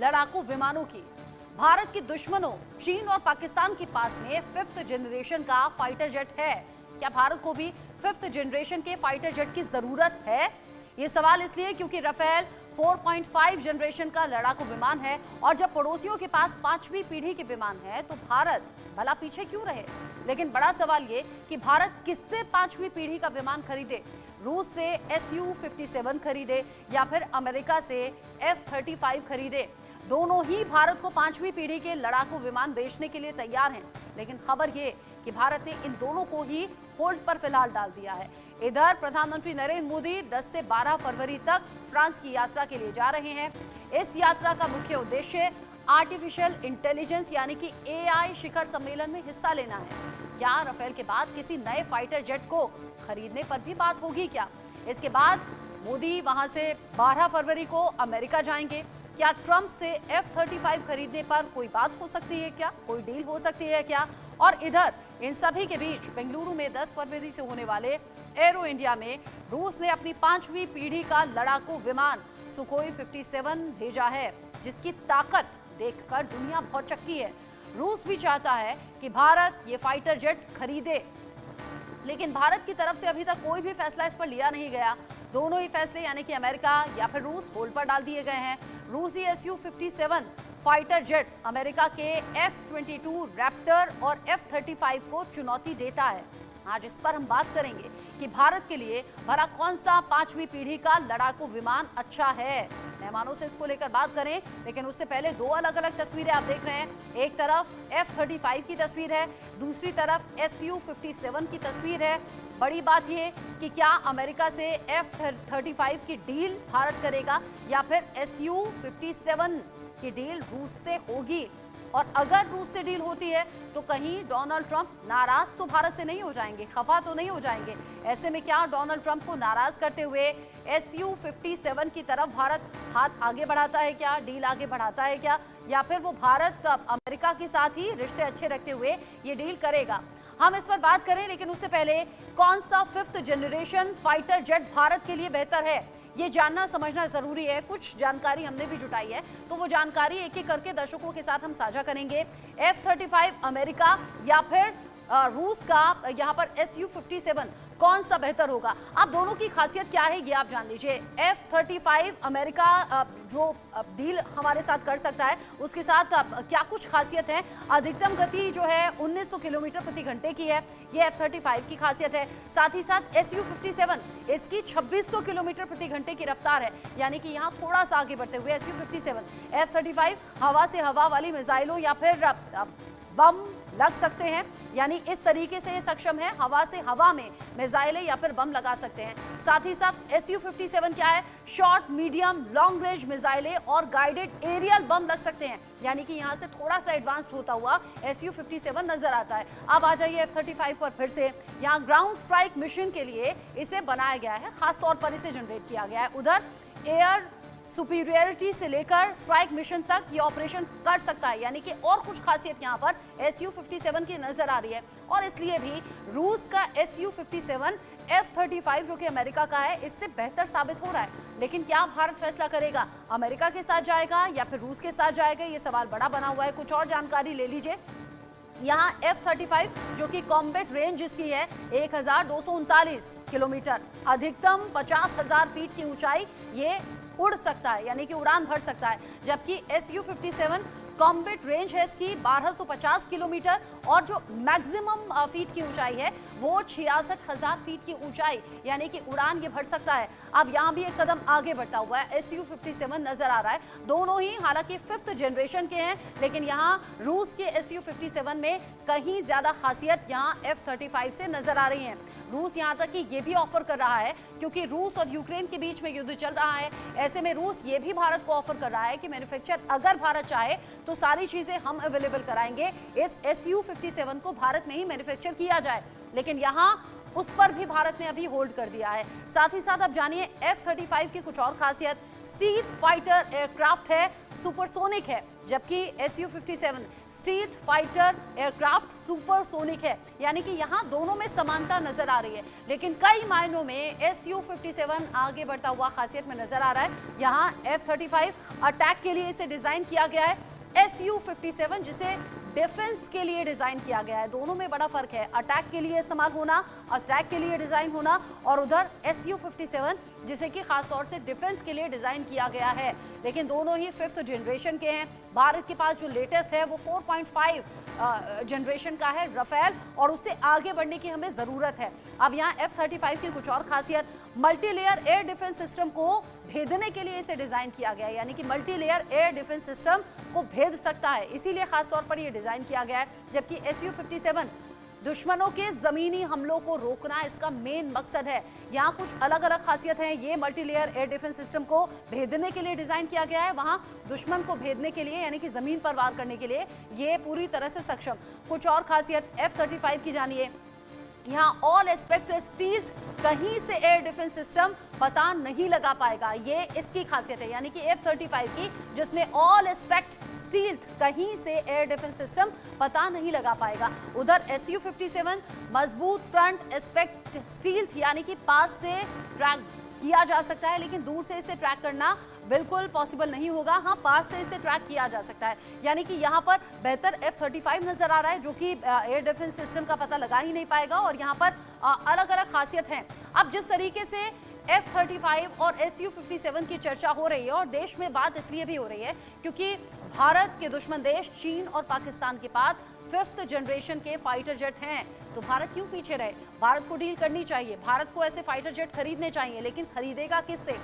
लड़ाकू विमानों की। भारत के दुश्मनों चीन और पाकिस्तान के पास में 5th जनरेशन का फाइटर जेट है। क्या भारत को भी 5th जनरेशन के फाइटर जेट की जरूरत है? ये सवाल इसलिए क्योंकि राफेल 4.5 जनरेशन का लड़ाकू विमान है और जब पड़ोसियों के पास 5वीं पीढ़ी के विमान है तो भारत भला पीछे क्यों रहे? लेकिन बड़ा सवाल ये कि भारत किससे 5वीं पीढ़ी का विमान खरीदे? रूस से Su-57 खरीदे या फिर अमेरिका से F-35 खरीदे? दोनों ही भारत को 5वीं पीढ़ी के लड़ाकू विमान बेचने के लिए तैयार हैं। लेकिन खबर ये कि भारत ने इन दोनों को ही होल्ड पर फिलहाल डाल दिया है। इधर प्रधानमंत्री नरेंद्र मोदी 10 से 12 फरवरी तक फ्रांस की यात्रा के लिए जा रहे हैं। इस यात्रा का मुख्य उद्देश्य आर्टिफिशियल इंटेलिजेंस यानी कि AI शिखर सम्मेलन में हिस्सा लेना है। क्या राफेल के बाद किसी नए फाइटर जेट को खरीदने पर भी बात होगी क्या? इसके बाद मोदी वहां से 12 फरवरी को अमेरिका जाएंगे। क्या ट्रंप से F-35 खरीदने पर कोई बात हो सकती है क्या? कोई डील हो सकती है क्या? और इधर इन सभी के बीच बेंगलुरु में 10 फरवरी से होने वाले एरो इंडिया में रूस ने अपनी 5वीं पीढ़ी का लड़ाकू विमान सुखोई 57 भेजा है, जिसकी ताकत देखकर दुनिया बहुत चक्की है। रूस भी चाहता है कि भारत ये फाइटर जेट खरीदे, लेकिन भारत की तरफ से अभी तक कोई भी फैसला इस पर लिया नहीं गया। दोनों ही फैसले यानी कि अमेरिका या फिर रूस होल्ड पर डाल दिए गए हैं। रूसी Su-57 फाइटर जेट अमेरिका के F-22 रैप्टर और F-35 को चुनौती देता है। आज इस पर हम बात करेंगे कि भारत के लिए भला कौन सा 5वीं पीढ़ी का लड़ाकू विमान अच्छा है। मेहमानों से इसको लेकर बात करें, लेकिन उससे पहले दो अलग अलग तस्वीरें आप देख रहे हैं। एक तरफ F-35 की तस्वीर है, दूसरी तरफ Su-57 की तस्वीर है। बड़ी बात ये कि क्या अमेरिका से F-35 की डील भारत करेगा या फिर Su-57 की डील रूस से होगी? और अगर रूस से डील होती है तो कहीं डोनाल्ड ट्रंप नाराज तो भारत से नहीं हो जाएंगे, खफा तो नहीं हो जाएंगे? ऐसे में क्या डोनाल्ड ट्रंप को नाराज करते हुए Su-57 की तरफ भारत हाथ आगे बढ़ाता है क्या, डील आगे बढ़ाता है क्या, या फिर वो भारत अमेरिका के साथ ही रिश्ते अच्छे रखते हुए ये डील करेगा? हम इस पर बात करें, लेकिन उससे पहले कौन सा 5th generation fighter jet Bharat के लिए बेहतर है ये जानना समझना जरूरी है। कुछ जानकारी हमने भी जुटाई है, तो वो जानकारी एक एक करके दर्शकों के साथ हम साझा करेंगे। F-35 अमेरिका या फिर रूस का यहाँ पर Su-57 कौन सा बेहतर होगा? अब दोनों की खासियत क्या है ये आप जान लीजिए। F-35 अमेरिका जो डील हमारे साथ कर सकता है उसके साथ क्या कुछ खासियत है? अधिकतम गति जो है 1900 किलोमीटर प्रति घंटे की है, ये F-35 की खासियत है। साथ ही साथ Su-57 इसकी 2600 किलोमीटर प्रति घंटे की रफ्तार है, यानी कि यहाँ थोड़ा सा आगे बढ़ते हुए Su-57 F-35 हवा से हवा वाली मिसाइलों या फिर बम लग सकते हैं, यानी इस तरीके से सक्षम है, हवा से हवा में मिसाइलें या फिर बम लगा सकते हैं। साथ ही साथ Su-57 क्या है? शॉर्ट, मीडियम, लॉन्ग रेंज मिसाइलें और गाइडेड एरियल बम लग सकते हैं, यानी कि यहाँ से थोड़ा सा एडवांस होता हुआ Su-57 नजर आता है। अब आ जाइए F-35 पर फिर से। यहाँ ग्राउंड स्ट्राइक मिशन के लिए इसे बनाया गया है, खासतौर पर इसे जनरेट किया गया है। उधर एयर सुपीरियरिटी से लेकर स्ट्राइक मिशन तक ये ऑपरेशन कर सकता है, यानी कि और कुछ खासियत यहाँ पर Su-57 की नजर आ रही है। और इसलिए भी रूस का Su-57 F-35 जो कि अमेरिका का है इससे बेहतर साबित हो रहा है। लेकिन क्या भारत फैसला करेगा, अमेरिका के साथ जाएगा या फिर रूस के साथ जाएगा? ये सवाल बड़ा बना हुआ है। कुछ और जानकारी ले लीजिए। यहाँ F-35 जो कि कॉम्बैट रेंज इसकी है 1239 किलोमीटर, अधिकतम 50,000 फीट की ऊंचाई ये उड़ सकता है, यानी कि उड़ान भर सकता है। जबकि Su-57 कॉम्बैट रेंज है इसकी 1250 किलोमीटर और जो मैक्सिमम फीट की ऊंचाई है वो 66,000 फीट की ऊंचाई, यानी कि उड़ान ये भर सकता है। अब यहाँ भी एक कदम आगे बढ़ता हुआ है Su-57 नजर आ रहा है। दोनों ही हालांकि 5th जनरेशन के हैं, लेकिन यहाँ रूस के Su-57 में कहीं ज्यादा खासियत यहाँ F-35 से नजर आ रही है। रूस यहाँ तक कि ये भी ऑफर कर रहा है, क्योंकि रूस और यूक्रेन के बीच में युद्ध चल रहा है, ऐसे में रूस ये भी भारत को ऑफर कर रहा है कि मैन्युफैक्चर अगर भारत चाहे तो सारी चीजें हम अवेलेबल कराएंगे, इस Su-57 को भारत में ही मैन्युफैक्चर किया जाए। लेकिन यहाँ उस पर भी भारत ने अभी होल्ड कर दिया है। साथ ही साथ अब जानिए F-35 की कुछ और खासियत। स्टील्थ फाइटर एयरक्राफ्ट है, सुपरसोनिक है, जबकि Su-57 stealth fighter aircraft supersonic है, यानी कि यहाँ दोनों में समानता नजर आ रही है। लेकिन कई मायनों में Su-57 आगे बढ़ता हुआ खासियत में नजर आ रहा है। यहाँ F-35 अटैक के लिए इसे डिजाइन किया गया है, Su-57 जिसे डिफेंस के लिए डिजाइन किया गया है। दोनों में बड़ा फर्क है, अटैक के लिए इस्तेमाल होना, अटैक के लिए डिजाइन होना, और उधर Su-57 जिसे कि खास तौर से डिफेंस के लिए डिजाइन किया गया है। लेकिन दोनों ही 5th जनरेशन के हैं। भारत के पास जो लेटेस्ट है वो 4.5 जनरेशन का है रफेल, और उससे आगे बढ़ने की हमें जरूरत है। अब यहाँ F-35 की कुछ और खासियत, मल्टीलेयर एयर डिफेंस सिस्टम को भेदने के लिए इसे डिजाइन किया गया है, यानी कि मल्टीलेयर एयर डिफेंस सिस्टम को भेद सकता है, इसीलिए खास तौर पर यह डिजाइन किया गया है। जबकि Su-57 दुश्मनों के जमीनी हमलों को रोकना इसका मेन मकसद है। यहाँ कुछ अलग अलग खासियत हैं। ये मल्टीलेयर एयर डिफेंस सिस्टम को भेदने के लिए डिजाइन किया गया है, वहाँ दुश्मन को भेदने के लिए यानी कि जमीन पर वार करने के लिए ये पूरी तरह से सक्षम। कुछ और खासियत F-35 की जानिए। यहाँ ऑल एस्पेक्ट स्टील्थ, कहीं से एयर डिफेंस सिस्टम पता नहीं लगा पाएगा, ये इसकी खासियत है। यानी कि F-35 की जिसमें ऑल एस्पेक्ट स्टील्थ, कहीं से एयर डिफेंस सिस्टम पता नहीं लगा पाएगा। उधर Su-57 मजबूत फ्रंट एस्पेक्ट स्टील्थ, यानी कि पास से ट्रैक किया जा सकता है, लेकिन दूर से इसे ट्रैक करना बिल्कुल पॉसिबल नहीं होगा। हाँ, पास से इसे ट्रैक किया जा सकता है, यानी कि यहाँ पर बेहतर F-35 नजर आ रहा है, जो कि एयर डिफेंस सिस्टम का पता लगा ही नहीं पाएगा। और यहाँ पर अलग अलग खासियत हैं। अब जिस तरीके से F-35 और Su-57 की चर्चा हो रही है, और देश में बात इसलिए भी हो रही है क्योंकि भारत के दुश्मन देश चीन और पाकिस्तान के पास 5th जनरेशन के फाइटर जेट हैं, तो भारत क्यों पीछे रहे? भारत को डील करनी चाहिए, भारत को ऐसे फाइटर जेट खरीदने चाहिए, लेकिन खरीदेगा किससे?